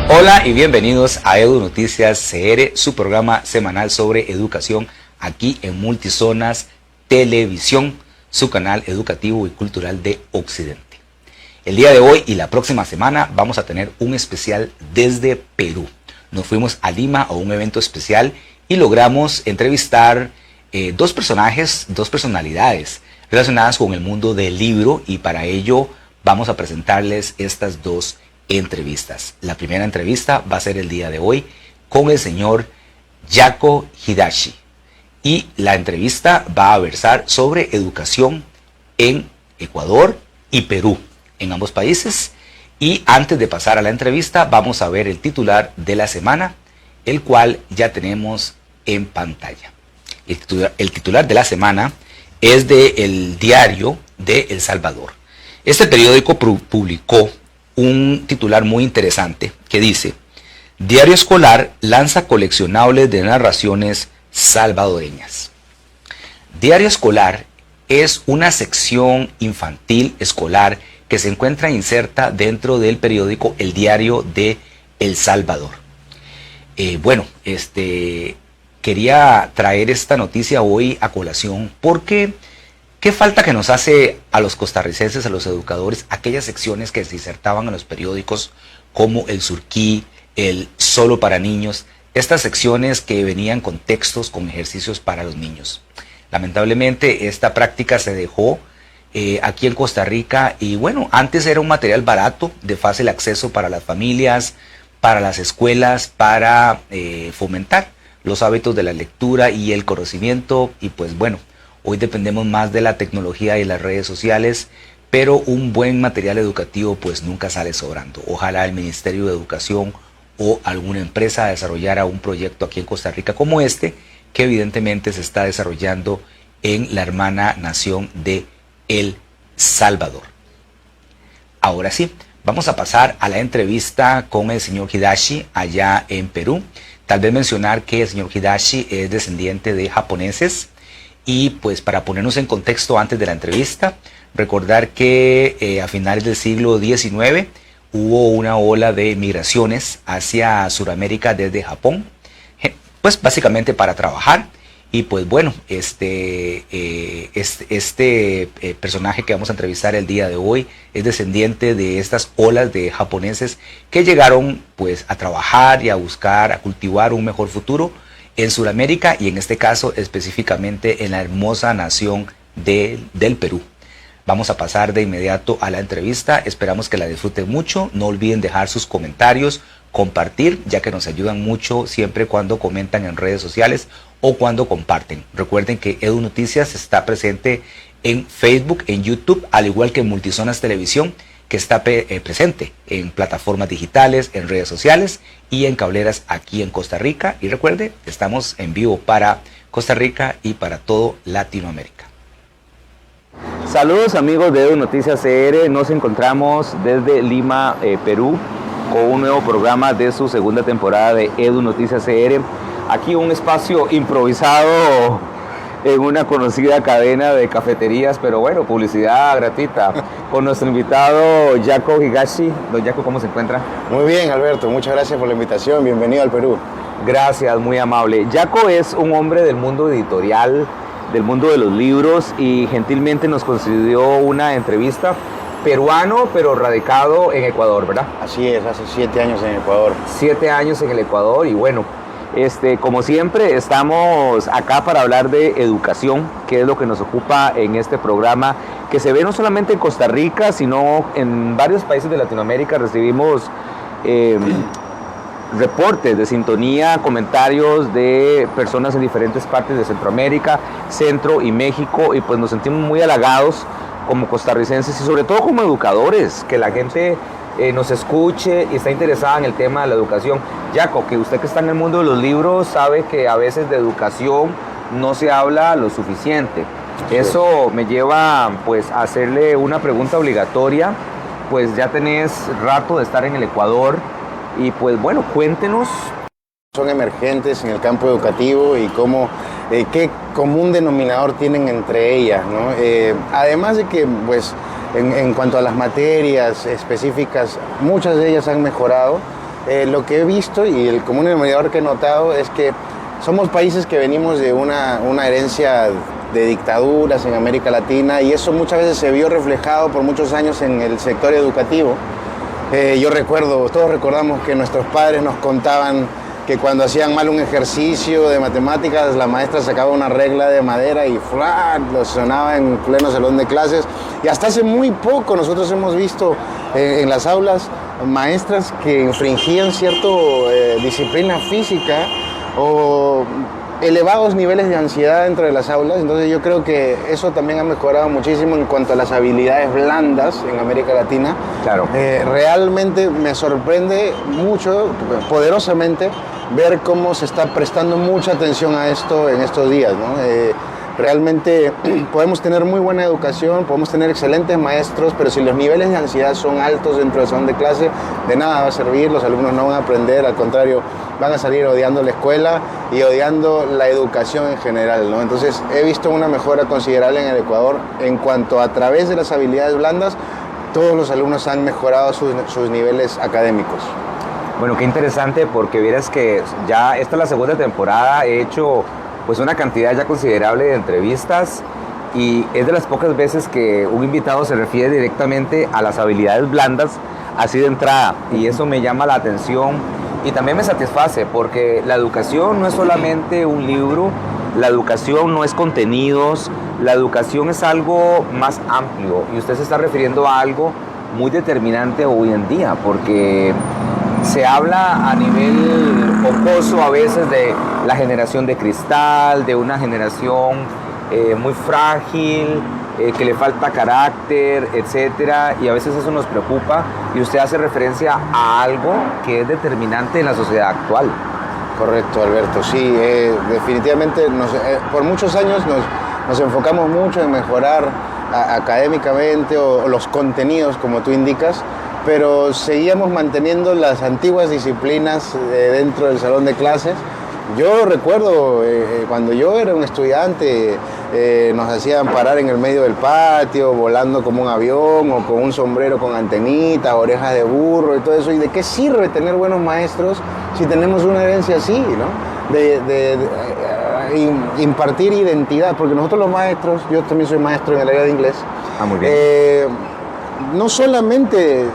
Hola y bienvenidos a Edu Noticias CR, su programa semanal sobre educación aquí en Multizonas Televisión, su canal educativo y cultural de Occidente. El día de hoy y la próxima semana vamos a tener un especial desde Perú. Nos fuimos a Lima a un evento especial y logramos entrevistar dos personalidades relacionadas con el mundo del libro, y para ello vamos a presentarles estas dos entrevistas. La primera entrevista va a ser el día de hoy con el señor Yako Hidashi, y la entrevista va a versar sobre educación en Ecuador y Perú, en ambos países. Y antes de pasar a la entrevista vamos a ver el titular de la semana, el cual ya tenemos en pantalla. El titular de la semana es del Diario de El Salvador. Este periódico publicó un titular muy interesante que dice: Diario Escolar lanza coleccionables de narraciones salvadoreñas. Diario Escolar es una sección infantil escolar que se encuentra inserta dentro del periódico El Diario de El Salvador. Quería traer esta noticia hoy a colación porque ¿qué falta que nos hace a los costarricenses, a los educadores, aquellas secciones que se insertaban en los periódicos como el Surquí, el Solo para Niños, estas secciones que venían con textos, con ejercicios para los niños? Lamentablemente esta práctica se dejó aquí en Costa Rica, y bueno, antes era un material barato, de fácil acceso para las familias, para las escuelas, para fomentar los hábitos de la lectura y el conocimiento, y pues bueno, hoy dependemos más de la tecnología y las redes sociales, pero un buen material educativo pues nunca sale sobrando. Ojalá el Ministerio de Educación o alguna empresa desarrollara un proyecto aquí en Costa Rica como este, que evidentemente se está desarrollando en la hermana nación de El Salvador. Ahora sí, vamos a pasar a la entrevista con el señor Hidashi allá en Perú. Tal vez mencionar que el señor Hidashi es descendiente de japoneses. Y pues para ponernos en contexto antes de la entrevista, recordar que a finales del siglo XIX hubo una ola de migraciones hacia Sudamérica desde Japón, pues básicamente para trabajar. Y pues bueno, este personaje que vamos a entrevistar el día de hoy es descendiente de estas olas de japoneses que llegaron pues a trabajar y a buscar, a cultivar un mejor futuro en Sudamérica, y en este caso específicamente en la hermosa nación del Perú. Vamos a pasar de inmediato a la entrevista, esperamos que la disfruten mucho. No olviden dejar sus comentarios, compartir, ya que nos ayudan mucho siempre cuando comentan en redes sociales o cuando comparten. Recuerden que Edu Noticias está presente en Facebook, en YouTube, al igual que en Multizonas Televisión, que está presente en plataformas digitales, en redes sociales y en cableras aquí en Costa Rica. Y recuerde, estamos en vivo para Costa Rica y para todo Latinoamérica. Saludos amigos de Edu Noticias CR, nos encontramos desde Lima, Perú, con un nuevo programa de su segunda temporada de Edu Noticias CR. Aquí un espacio improvisado en una conocida cadena de cafeterías, pero bueno, publicidad gratuita, con nuestro invitado Yako Hidashi. Don Yako, ¿cómo se encuentra? Muy bien, Alberto, muchas gracias por la invitación, bienvenido al Perú. Gracias, muy amable. Yako es un hombre del mundo editorial, del mundo de los libros, y gentilmente nos concedió una entrevista. Peruano, pero radicado en Ecuador, ¿verdad? Así es, hace 7 años en Ecuador. 7 años en el Ecuador, y bueno, como siempre, estamos acá para hablar de educación, que es lo que nos ocupa en este programa, que se ve no solamente en Costa Rica, sino en varios países de Latinoamérica. Recibimos reportes de sintonía, comentarios de personas en diferentes partes de Centroamérica, Centro y México, y pues nos sentimos muy halagados como costarricenses y sobre todo como educadores, que la gente nos escuche y está interesada en el tema de la educación. Yako, que usted que está en el mundo de los libros sabe que a veces de educación no se habla lo suficiente. Eso me lleva pues a hacerle una pregunta obligatoria pues ya tenés rato de estar en el Ecuador y pues bueno, cuéntenos. Son emergentes en el campo educativo y cómo, qué común denominador tienen entre ellas, ¿no? Además de que, pues, en cuanto a las materias específicas, muchas de ellas han mejorado. Lo que he visto y el común denominador que he notado es que somos países que venimos de una herencia de dictaduras en América Latina y eso muchas veces se vio reflejado por muchos años en el sector educativo. Yo recuerdo, todos recordamos que nuestros padres nos contaban que cuando hacían mal un ejercicio de matemáticas, la maestra sacaba una regla de madera y ¡flan! Lo sonaba en pleno salón de clases. Y hasta hace muy poco nosotros hemos visto en las aulas maestras que infringían cierta disciplina física o elevados niveles de ansiedad dentro de las aulas. Entonces yo creo que eso también ha mejorado muchísimo en cuanto a las habilidades blandas en América Latina. Claro. Realmente me sorprende mucho, poderosamente, ver cómo se está prestando mucha atención a esto en estos días, ¿no? Realmente podemos tener muy buena educación, podemos tener excelentes maestros, pero si los niveles de ansiedad son altos dentro del salón de clase, de nada va a servir, los alumnos no van a aprender, al contrario, van a salir odiando la escuela y odiando la educación en general, ¿no? Entonces he visto una mejora considerable en el Ecuador en cuanto a través de las habilidades blandas, todos los alumnos han mejorado sus niveles académicos. Bueno, qué interesante porque vieras que ya esta es la segunda temporada, he hecho pues una cantidad ya considerable de entrevistas y es de las pocas veces que un invitado se refiere directamente a las habilidades blandas así de entrada y eso me llama la atención y también me satisface porque la educación no es solamente un libro, la educación no es contenidos, la educación es algo más amplio y usted se está refiriendo a algo muy determinante hoy en día porque se habla a nivel jocoso a veces de la generación de cristal, de una generación muy frágil, que le falta carácter, etcétera, y a veces eso nos preocupa y usted hace referencia a algo que es determinante en la sociedad actual. Correcto, Alberto, sí, definitivamente por muchos años nos enfocamos mucho en mejorar académicamente o los contenidos, como tú indicas, pero seguíamos manteniendo las antiguas disciplinas dentro del salón de clases. Yo recuerdo cuando yo era un estudiante, nos hacían parar en el medio del patio, volando como un avión o con un sombrero con antenitas, orejas de burro y todo eso. ¿Y de qué sirve tener buenos maestros si tenemos una herencia así, ¿no? De impartir identidad, porque nosotros los maestros, yo también soy maestro en el área de inglés, muy bien. No solamente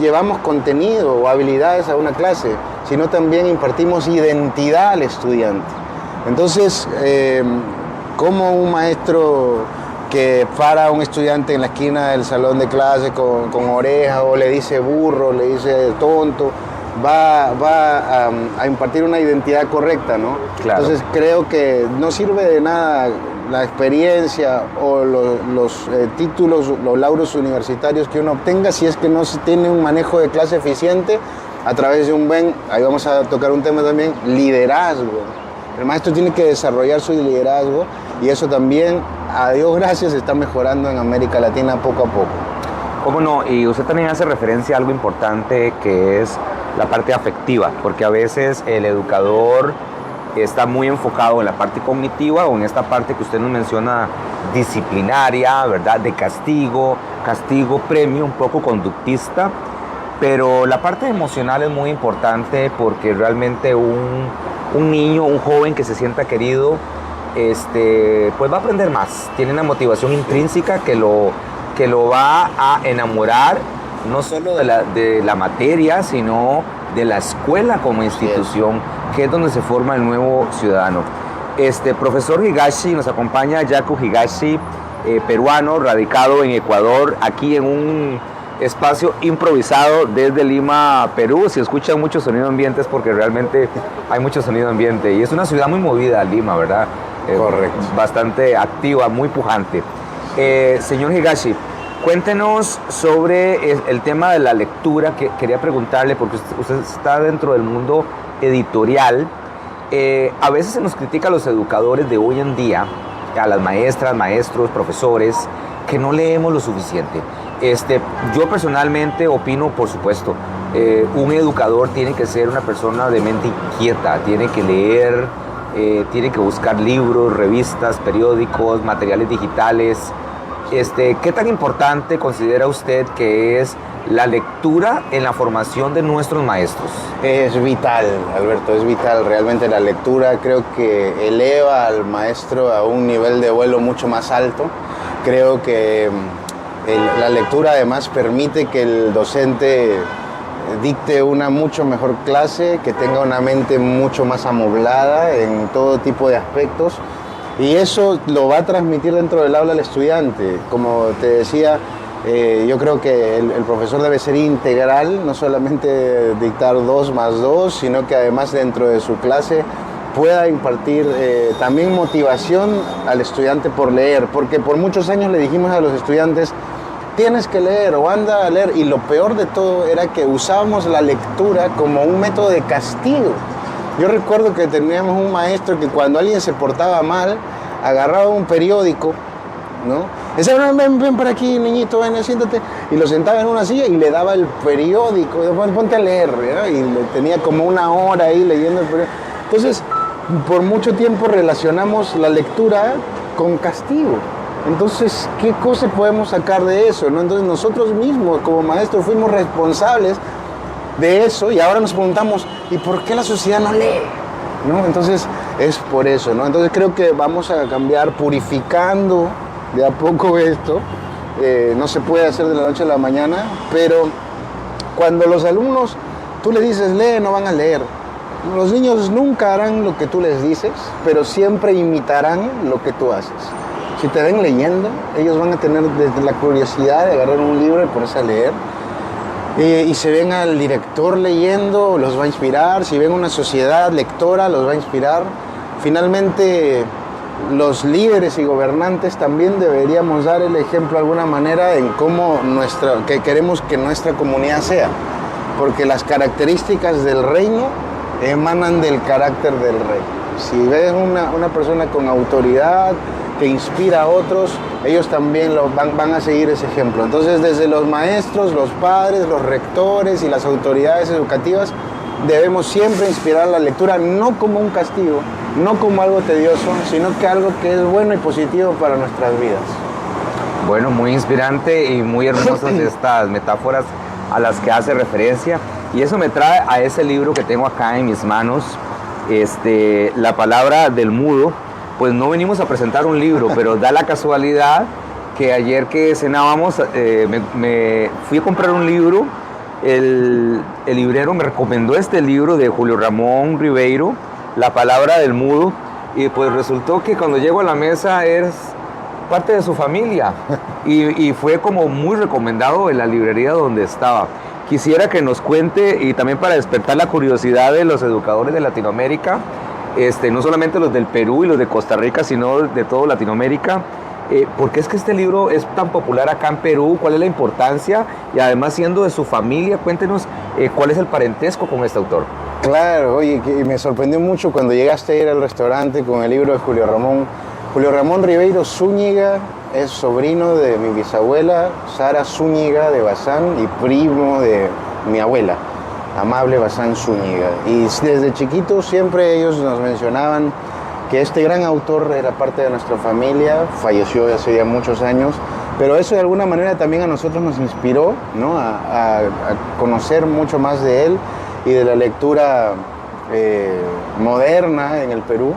llevamos contenido o habilidades a una clase, sino también impartimos identidad al estudiante. Entonces, como un maestro que para a un estudiante en la esquina del salón de clase con oreja o le dice burro, le dice tonto, va a impartir una identidad correcta, ¿no? Claro. Entonces creo que no sirve de nada la experiencia o los títulos, los lauros universitarios que uno obtenga si es que no se tiene un manejo de clase eficiente a través de un buen, ahí vamos a tocar un tema también, liderazgo. El maestro tiene que desarrollar su liderazgo y eso también, a Dios gracias, está mejorando en América Latina poco a poco. ¿Cómo no? Y usted también hace referencia a algo importante que es la parte afectiva, porque a veces el educador está muy enfocado en la parte cognitiva o en esta parte que usted nos menciona disciplinaria, ¿verdad? De castigo, premio, un poco conductista, pero la parte emocional es muy importante porque realmente un niño, un joven que se sienta querido, pues va a aprender más, tiene una motivación intrínseca que lo va a enamorar no solo de la materia, sino de la escuela como institución, que es donde se forma el nuevo ciudadano. Profesor Higashi, nos acompaña Yaku Higashi, peruano, radicado en Ecuador, aquí en un espacio improvisado desde Lima, Perú. Si escuchan muchos sonido ambiente es porque realmente hay mucho sonido ambiente y es una ciudad muy movida, Lima, ¿verdad? Correcto. Bastante activa, muy pujante. Señor Higashi, cuéntenos sobre el tema de la lectura, que quería preguntarle, porque usted está dentro del mundo editorial. A veces se nos critica a los educadores de hoy en día, a las maestras, maestros, profesores, que no leemos lo suficiente. Yo personalmente opino, por supuesto, un educador tiene que ser una persona de mente inquieta, tiene que leer, tiene que buscar libros, revistas, periódicos, materiales digitales. ¿Qué tan importante considera usted que es la lectura en la formación de nuestros maestros? Es vital, Alberto, es vital. Realmente la lectura creo que eleva al maestro a un nivel de vuelo mucho más alto. Creo que la lectura además permite que el docente dicte una mucho mejor clase, que tenga una mente mucho más amoblada en todo tipo de aspectos, y eso lo va a transmitir dentro del aula al estudiante. Como te decía, yo creo que el profesor debe ser integral, no solamente dictar 2 más 2, sino que además dentro de su clase pueda impartir también motivación al estudiante por leer, porque por muchos años le dijimos a los estudiantes: tienes que leer o anda a leer, y lo peor de todo era que usábamos la lectura como un método de castigo. Yo recuerdo que teníamos un maestro que cuando alguien se portaba mal, agarraba un periódico, ¿no? Decía: ven para aquí, niñito, ven, siéntate, y lo sentaba en una silla y le daba el periódico, ponte a leer, ¿no? Y le tenía como 1 hora ahí leyendo el periódico. Entonces, por mucho tiempo relacionamos la lectura con castigo. Entonces, ¿qué cosa podemos sacar de eso, no? Entonces, nosotros mismos como maestros fuimos responsables de eso, y ahora nos preguntamos: ¿y por qué la sociedad no lee? ¿No? Entonces, es por eso, ¿no? Entonces, creo que vamos a cambiar purificando de a poco esto. No se puede hacer de la noche a la mañana, pero cuando los alumnos, tú les dices: lee, no van a leer. Los niños nunca harán lo que tú les dices, pero siempre imitarán lo que tú haces. Si te ven leyendo, ellos van a tener desde la curiosidad de agarrar un libro y ponerse a leer. Y si ven al director leyendo, los va a inspirar. Si ven una sociedad lectora, los va a inspirar. Finalmente, los líderes y gobernantes también deberíamos dar el ejemplo de alguna manera en cómo que queremos que nuestra comunidad sea. Porque las características del reino emanan del carácter del rey. Si ves una persona con autoridad, que inspira a otros, ellos también van a seguir ese ejemplo. Entonces, desde los maestros, los padres, los rectores y las autoridades educativas, debemos siempre inspirar la lectura, no como un castigo, no como algo tedioso, sino que algo que es bueno y positivo para nuestras vidas. Bueno, muy inspirante y muy hermosas estas metáforas a las que hace referencia, y eso me trae a ese libro que tengo acá en mis manos, La palabra del mudo. Pues no venimos a presentar un libro, pero da la casualidad que ayer que cenábamos me fui a comprar un libro. El librero me recomendó este libro de Julio Ramón Ribeiro, La palabra del mudo, y pues resultó que cuando llego a la mesa es parte de su familia, y fue como muy recomendado en la librería donde estaba. Quisiera que nos cuente, y también para despertar la curiosidad de los educadores de Latinoamérica, no solamente los del Perú y los de Costa Rica, sino de toda Latinoamérica, ¿por qué es que este libro es tan popular acá en Perú? ¿Cuál es la importancia? Y además, siendo de su familia, cuéntenos cuál es el parentesco con este autor. Claro, oye, que me sorprendió mucho cuando llegaste a ir al restaurante con el libro de Julio Ramón. Julio Ramón Ribeiro Zúñiga es sobrino de mi bisabuela Sara Zúñiga de Bazán y primo de mi abuela, Amable Bazán Zúñiga. Y desde chiquitos siempre ellos nos mencionaban que este gran autor era parte de nuestra familia, falleció hace ya muchos años, pero eso de alguna manera también a nosotros nos inspiró, ¿no? a conocer mucho más de él y de la lectura moderna en el Perú.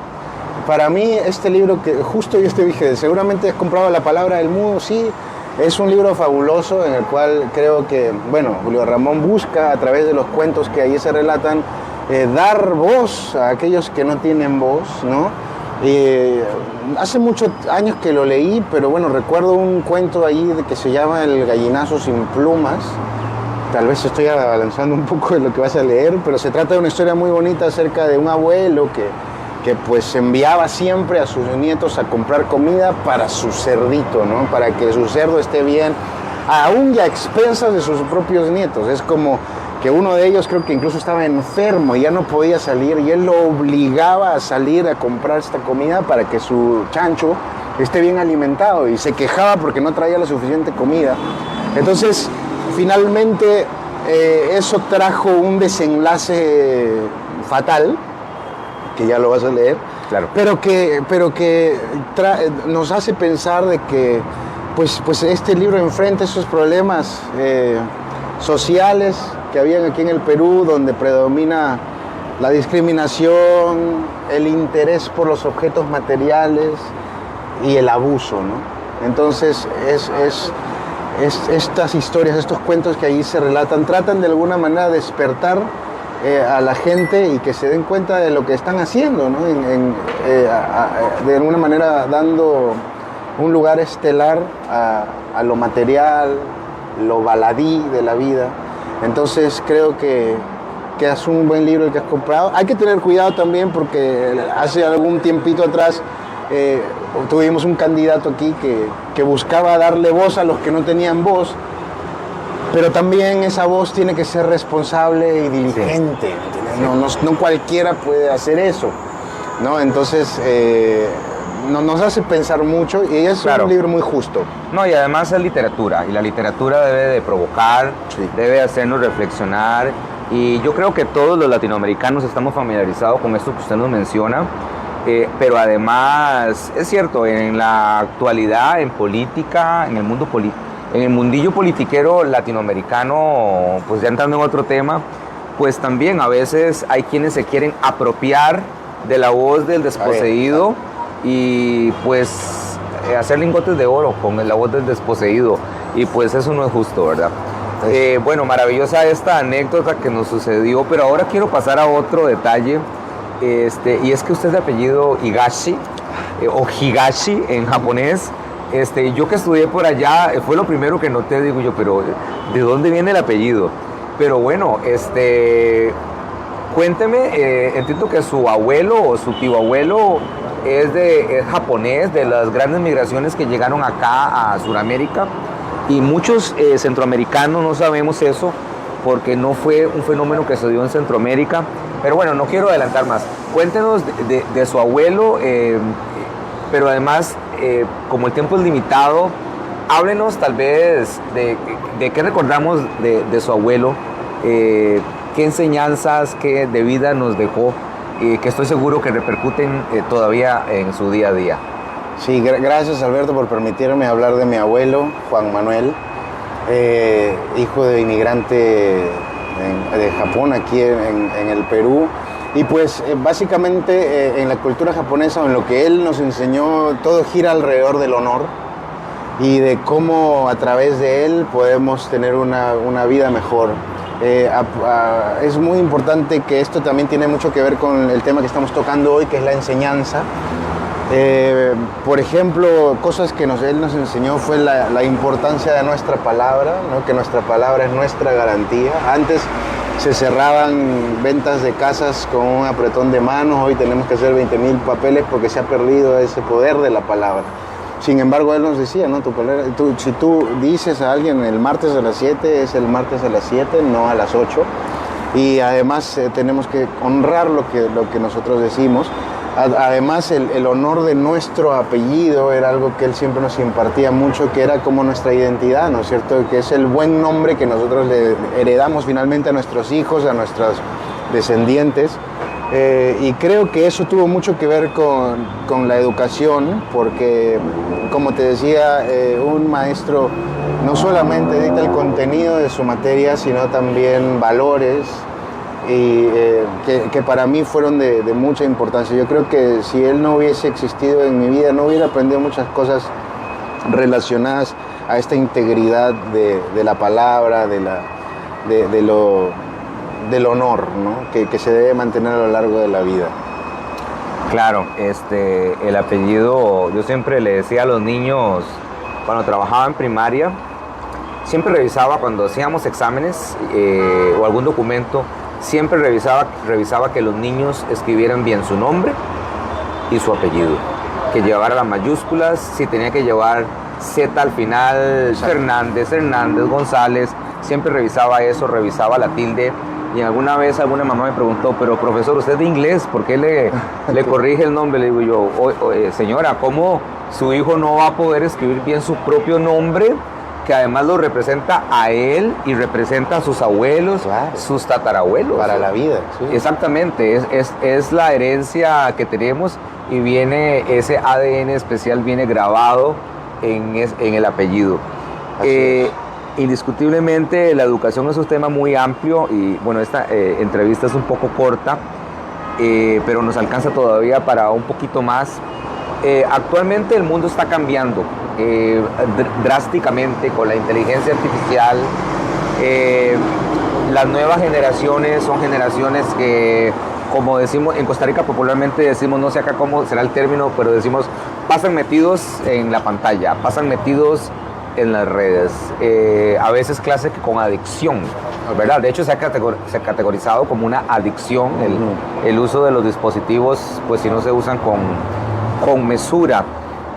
Para mí este libro, que justo yo te dije, seguramente has comprado La palabra del mudo, sí, es un libro fabuloso en el cual creo que, bueno, Julio Ramón busca a través de los cuentos que allí se relatan, dar voz a aquellos que no tienen voz, ¿no? Hace muchos años que lo leí, pero bueno, recuerdo un cuento ahí que se llama El gallinazo sin plumas. Tal vez estoy avanzando un poco de lo que vas a leer, pero se trata de una historia muy bonita acerca de un abuelo que pues enviaba siempre a sus nietos a comprar comida para su cerdito, ¿no? Para que su cerdo esté bien, aún ya a expensas de sus propios nietos. Es como que uno de ellos creo que incluso estaba enfermo y ya no podía salir, y él lo obligaba a salir a comprar esta comida para que su chancho esté bien alimentado, y se quejaba porque no traía la suficiente comida. Entonces, finalmente, eso trajo un desenlace fatal, que ya lo vas a leer, Claro. pero que nos hace pensar de que pues este libro enfrenta esos problemas sociales que habían aquí en el Perú, donde predomina la discriminación, el interés por los objetos materiales y el abuso, ¿no? Entonces, estas historias, estos cuentos que allí se relatan, tratan de alguna manera de despertar a la gente y que se den cuenta de lo que están haciendo, ¿no? De alguna manera dando un lugar estelar a lo material, lo baladí de la vida. Entonces creo que es un buen libro el que has comprado. Hay que tener cuidado también porque hace algún tiempito atrás tuvimos un candidato aquí que buscaba darle voz a los que no tenían voz, pero también esa voz tiene que ser responsable y diligente. Sí. No cualquiera puede hacer eso, ¿no? Entonces nos hace pensar mucho y es un libro muy justo. No, y además es literatura, y la literatura debe de provocar, sí, debe hacernos reflexionar, y yo creo que todos los latinoamericanos estamos familiarizados con esto que usted nos menciona, pero además es cierto, en la actualidad, en política, en el mundillo politiquero latinoamericano, pues ya entrando en otro tema, pues también a veces hay quienes se quieren apropiar de la voz del desposeído y pues hacer lingotes de oro con la voz del desposeído, y pues eso no es justo, ¿verdad? Bueno, maravillosa esta anécdota que nos sucedió, pero ahora quiero pasar a otro detalle, y es que usted es de apellido Higashi, o Higashi en japonés. Yo que estudié por allá, fue lo primero que noté, digo yo, pero ¿de dónde viene el apellido? Pero bueno, cuénteme, entiendo que su abuelo o su tío abuelo es japonés, de las grandes migraciones que llegaron acá a Sudamérica, y muchos centroamericanos no sabemos eso porque no fue un fenómeno que se dio en Centroamérica. Pero bueno, no quiero adelantar más. Cuéntenos de su abuelo, pero además, como el tiempo es limitado, háblenos tal vez de qué recordamos de su abuelo, qué enseñanzas, qué de vida nos dejó, que estoy seguro que repercuten todavía en su día a día. Sí, gracias Alberto por permitirme hablar de mi abuelo, Juan Manuel, hijo de inmigrante de Japón aquí en el Perú. Y pues básicamente en la cultura japonesa, en lo que él nos enseñó, todo gira alrededor del honor y de cómo a través de él podemos tener una vida mejor. Es muy importante que esto también tiene mucho que ver con el tema que estamos tocando hoy, que es la enseñanza. Por ejemplo, cosas que él nos enseñó fue la importancia de nuestra palabra, ¿no? Que nuestra palabra es nuestra garantía. Antes se cerraban ventas de casas con un apretón de manos, hoy tenemos que hacer 20.000 papeles porque se ha perdido ese poder de la palabra. Sin embargo, él nos decía, ¿no? Si tú dices a alguien el martes a las 7, es el martes a las 7, no a las 8. Y además tenemos que honrar lo que nosotros decimos. Además, el honor de nuestro apellido era algo que él siempre nos impartía mucho, que era como nuestra identidad, ¿no es cierto? Que es el buen nombre que nosotros le heredamos finalmente a nuestros hijos, a nuestros descendientes. Y creo que eso tuvo mucho que ver con la educación, porque, como te decía, un maestro no solamente dicta el contenido de su materia, sino también valores, y que para mí fueron de mucha importancia. Yo creo que si él no hubiese existido en mi vida, no hubiera aprendido muchas cosas relacionadas a esta integridad de la palabra, del honor, ¿no? que se debe mantener a lo largo de la vida. Claro, el apellido, yo siempre le decía a los niños, cuando trabajaba en primaria, siempre revisaba cuando hacíamos exámenes o algún documento, siempre revisaba que los niños escribieran bien su nombre y su apellido, que llevara las mayúsculas, si tenía que llevar Z al final, Hernández, González, siempre revisaba eso, revisaba la tilde. Y alguna vez alguna mamá me preguntó, pero profesor, ¿usted es de inglés? ¿Por qué le corrige el nombre? Le digo yo, señora, ¿cómo su hijo no va a poder escribir bien su propio nombre que además lo representa a él y representa a sus abuelos, Claro. sus tatarabuelos. Para la vida. Sí. Exactamente, es la herencia que tenemos y viene, ese ADN especial viene grabado en el apellido. Así es. Indiscutiblemente la educación es un tema muy amplio y bueno, esta entrevista es un poco corta, pero nos alcanza todavía para un poquito más. Actualmente el mundo está cambiando drásticamente con la inteligencia artificial. Las nuevas generaciones son generaciones que, como decimos en Costa Rica popularmente decimos, no sé acá cómo será el término, pero decimos pasan metidos en la pantalla, pasan metidos en las redes, a veces clase que con adicción, ¿verdad? De hecho se ha categorizado como una adicción el uso de los dispositivos, pues si no se usan con mesura.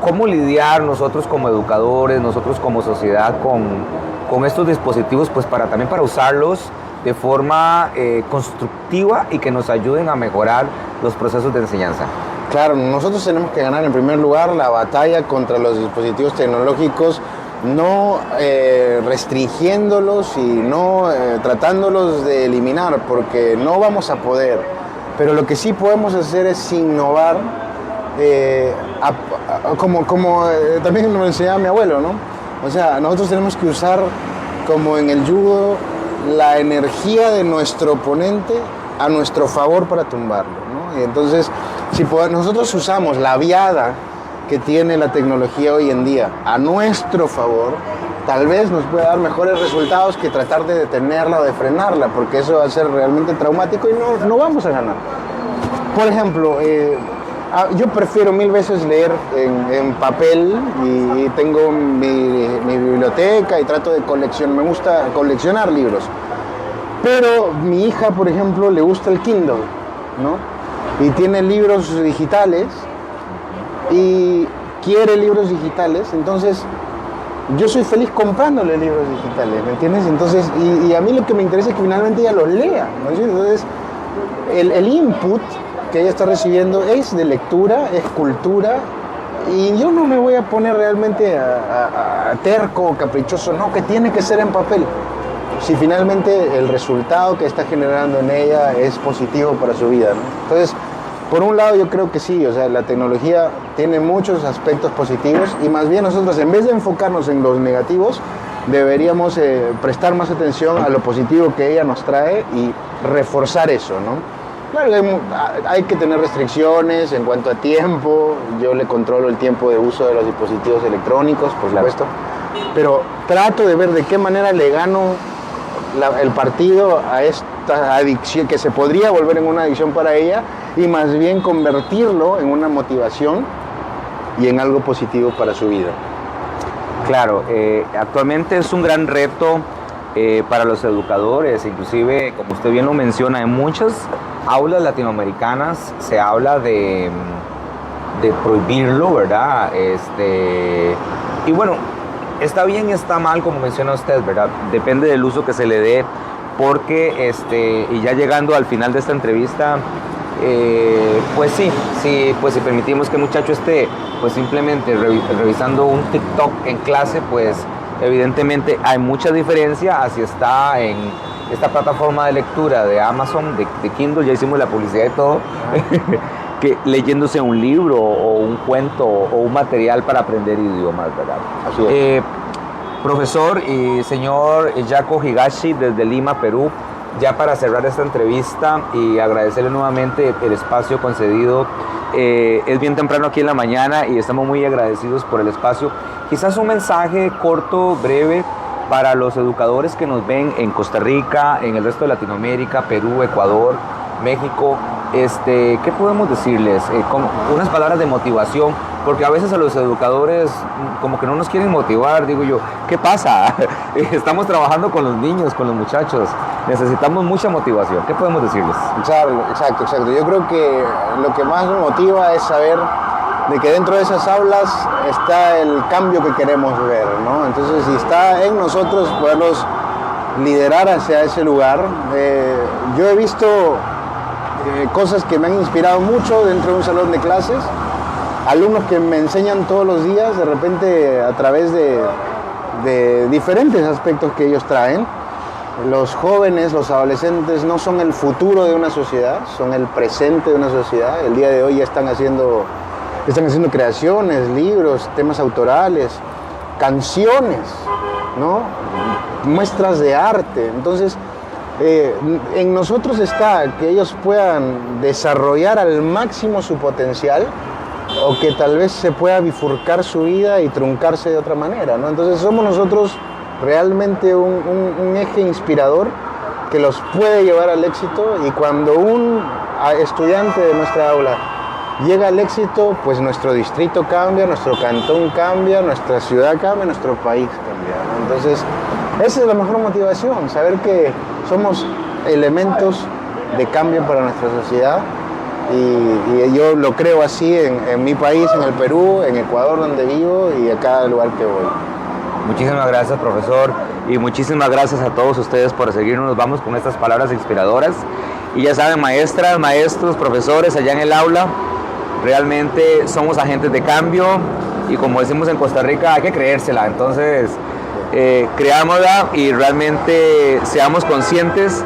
¿Cómo lidiar nosotros como educadores, nosotros como sociedad con estos dispositivos, pues también para usarlos de forma constructiva y que nos ayuden a mejorar los procesos de enseñanza? Claro, nosotros tenemos que ganar en primer lugar la batalla contra los dispositivos tecnológicos, no restringiéndolos y no tratándolos de eliminar, porque no vamos a poder. Pero lo que sí podemos hacer es innovar, como también nos enseñaba mi abuelo, ¿no? O sea, nosotros tenemos que usar, como en el judo, la energía de nuestro oponente a nuestro favor para tumbarlo, ¿no? Y entonces, si nosotros usamos la viada que tiene la tecnología hoy en día a nuestro favor, tal vez nos pueda dar mejores resultados que tratar de detenerla o de frenarla, porque eso va a ser realmente traumático y no vamos a ganar. Por ejemplo, yo prefiero mil veces leer en papel y tengo mi biblioteca y trato de coleccionar, me gusta coleccionar libros. Pero mi hija, por ejemplo, le gusta el Kindle, ¿no? Y tiene libros digitales y quiere libros digitales, entonces yo soy feliz comprándole libros digitales, ¿me entiendes? Entonces, y a mí lo que me interesa es que finalmente ella los lea, ¿no? Entonces, el input que ella está recibiendo es de lectura, es cultura, y yo no me voy a poner realmente a terco o caprichoso, no, que tiene que ser en papel. Si finalmente el resultado que está generando en ella es positivo para su vida, ¿no? Entonces, por un lado yo creo que sí, o sea, la tecnología tiene muchos aspectos positivos y más bien nosotros, en vez de enfocarnos en los negativos, deberíamos prestar más atención a lo positivo que ella nos trae y reforzar eso, ¿no? Claro, hay que tener restricciones en cuanto a tiempo. Yo le controlo el tiempo de uso de los dispositivos electrónicos, por supuesto, pero trato de ver de qué manera le gano el partido a esta adicción, que se podría volver en una adicción para ella, y más bien convertirlo en una motivación y en algo positivo para su vida. Claro, actualmente es un gran reto para los educadores, inclusive, como usted bien lo menciona, en muchas aulas latinoamericanas se habla de prohibirlo, ¿verdad? Y bueno, está bien y está mal, como menciona usted, ¿verdad? Depende del uso que se le dé, porque, y ya llegando al final de esta entrevista, pues sí, pues si permitimos que el muchacho esté pues simplemente revisando un TikTok en clase, pues evidentemente hay mucha diferencia a si está en esta plataforma de lectura de Amazon, de Kindle, ya hicimos la publicidad y todo, que leyéndose un libro o un cuento o un material para aprender idiomas, ¿verdad? Así es. Profesor y señor Jaco Higashi desde Lima, Perú, ya para cerrar esta entrevista y agradecerle nuevamente el espacio concedido. Es bien temprano aquí en la mañana y estamos muy agradecidos por el espacio. Quizás un mensaje corto, breve, para los educadores que nos ven en Costa Rica, en el resto de Latinoamérica, Perú, Ecuador, México. ¿Qué podemos decirles? Con unas palabras de motivación, porque a veces a los educadores como que no nos quieren motivar. Digo yo, ¿qué pasa? Estamos trabajando con los niños, con los muchachos, necesitamos mucha motivación. ¿Qué podemos decirles? Exacto. Yo creo que lo que más me motiva es saber de que dentro de esas aulas está el cambio que queremos ver, ¿no? Entonces, si está en nosotros poderlos liderar hacia ese lugar. Yo he visto cosas que me han inspirado mucho dentro de un salón de clases, alumnos que me enseñan todos los días, de repente a través de de diferentes aspectos que ellos traen. Los jóvenes, los adolescentes no son el futuro de una sociedad, son el presente de una sociedad. El día de hoy ya están haciendo creaciones, libros, temas autorales, canciones, ¿no? Muestras de arte. Entonces, en nosotros está que ellos puedan desarrollar al máximo su potencial, o que tal vez se pueda bifurcar su vida y truncarse de otra manera, ¿no? Entonces somos nosotros realmente un eje inspirador que los puede llevar al éxito, y cuando un estudiante de nuestra aula llega al éxito, pues nuestro distrito cambia, nuestro cantón cambia, nuestra ciudad cambia, nuestro país cambia, ¿no? Entonces esa es la mejor motivación, saber que somos elementos de cambio para nuestra sociedad. Y yo lo creo así en mi país, en el Perú, en Ecuador donde vivo y a cada lugar que voy. Muchísimas gracias, profesor, y muchísimas gracias a todos ustedes por seguirnos. Nos vamos con estas palabras inspiradoras. Y ya saben, maestras, maestros, profesores allá en el aula, realmente somos agentes de cambio, y como decimos en Costa Rica, hay que creérsela. Entonces, creámosla y realmente seamos conscientes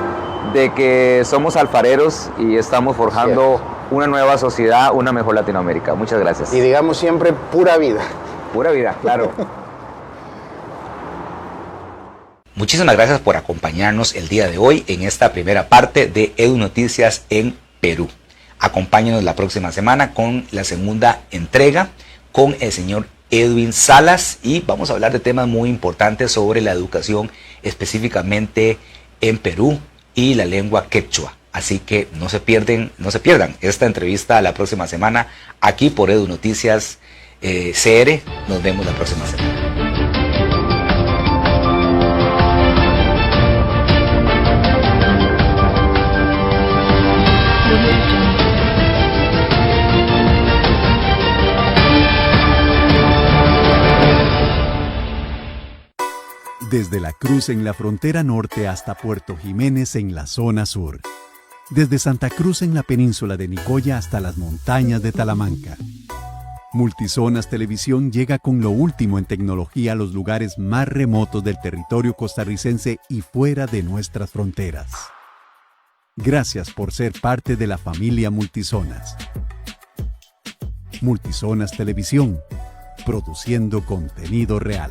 de que somos alfareros y estamos forjando una nueva sociedad, una mejor Latinoamérica. Muchas gracias. Y digamos siempre pura vida. Pura vida, claro. Muchísimas gracias por acompañarnos el día de hoy en esta primera parte de Edu Noticias en Perú. Acompáñenos la próxima semana con la segunda entrega con el señor Edwin Salas, y vamos a hablar de temas muy importantes sobre la educación, específicamente en Perú, y la lengua quechua. Así que no se pierdan esta entrevista la próxima semana aquí por Edu Noticias CR. Nos vemos la próxima semana. Desde La Cruz en la frontera norte hasta Puerto Jiménez en la zona sur. Desde Santa Cruz en la península de Nicoya hasta las montañas de Talamanca. Multizonas Televisión llega con lo último en tecnología a los lugares más remotos del territorio costarricense y fuera de nuestras fronteras. Gracias por ser parte de la familia Multizonas. Multizonas Televisión, produciendo contenido real.